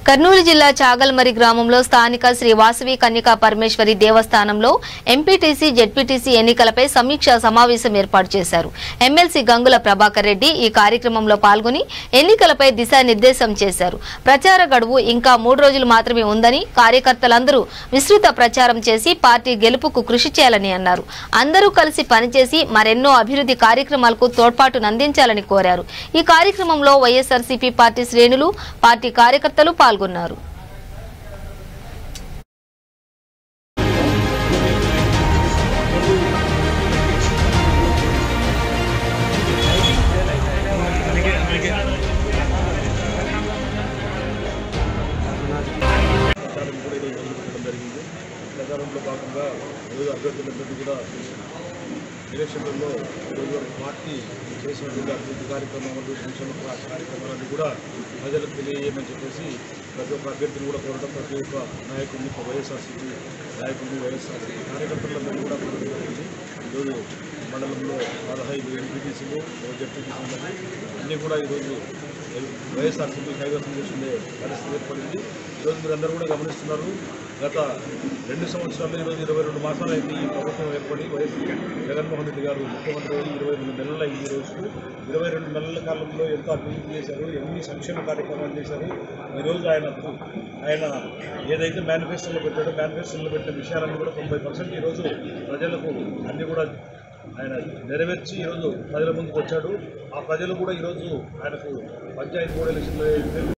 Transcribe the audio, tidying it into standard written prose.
కర్నూలు జిల్లా చాగల్మరి గ్రామంలో స్థానిక శ్రీ వాసవి కన్యకా పరమేశ్వరి దేవస్థానంలో ఎంపీటీసీ జెడ్పీటీసీ ఎన్నికలపై సమీక్షా సమావేశం ఏర్పాటు చేశారు. ఎమ్మెల్సీ గంగుల ప్రభాకర్ రెడ్డి ఈ కార్యక్రమంలో పాల్గొని ఎన్నికలపై దిశానిర్దేశం చేశారు. ప్రచార గడువు ఇంకా 3 రోజులు మాత్రమే ఉందని, కార్యకర్తలందరూ విస్తృత ప్రచారం చేసి పార్టీ గెలుపుకు కృషి చేయాలని అన్నారు. అందరూ కలిసి పనిచేసి మరెన్నో అభివృద్ధి కార్యక్రమాలకు తోడ్పాటునందించాలని కోరారు. ఈ కార్యక్రమంలో వైఎస్ఆర్సీపీ పార్టీ శ్రేణులు, పార్టీ కార్యకర్తలు పాల్గొన్నారు. ఎలక్షన్లలో పార్టీ చేసినటువంటి అభివృద్ధి కార్యక్రమాలు, సంక్షేమ కార్యక్రమాలన్నీ కూడా ప్రజలకు తెలియజేయమని చెప్పేసి ప్రతి ఒక్క అభ్యర్థిని కూడా కోరడం, ప్రతి ఒక్క నాయకుడిని, వైఎస్ఆర్సీపీ నాయకుడిని, వైఎస్ఆర్సీపీ కార్యకర్తలందరినీ కూడా కోరడం జరిగింది. ఈరోజు మండలంలో 15 ఎంపీటీసీలు, జెడ్పీటీసీలు అన్నీ కూడా ఈరోజు వైఎస్ఆర్సీపీ కైవసం చేసుకునే పరిస్థితి ఏర్పడింది. ఈరోజు మీరందరూ కూడా గమనిస్తున్నారు. గత 2 సంవత్సరాల్లో ఈరోజు 22 మాసాలు అయింది ఈ ప్రభుత్వం ఏర్పడి. వైఎస్ జగన్మోహన్ రెడ్డి గారు ముఖ్యమంత్రి 22 నెలలు అయింది. ఈ రోజుకు 22 నెలల కాలంలో ఎంత అభివృద్ధి చేశారు, ఎన్ని సంక్షేమ కార్యక్రమాలు చేశారు. ఈరోజు ఆయన ఏదైతే మేనిఫెస్టోలో పెట్టాడో, మేనిఫెస్టోలో పెట్టిన విషయాలన్నీ కూడా 90% ఈరోజు ప్రజలకు అన్నీ కూడా ఆయన నెరవేర్చి ఈరోజు ప్రజల ముందుకు వచ్చాడు. ఆ ప్రజలు కూడా ఈరోజు ఆయనకు పంచాయతీ బోర్డు ఎలక్షన్లో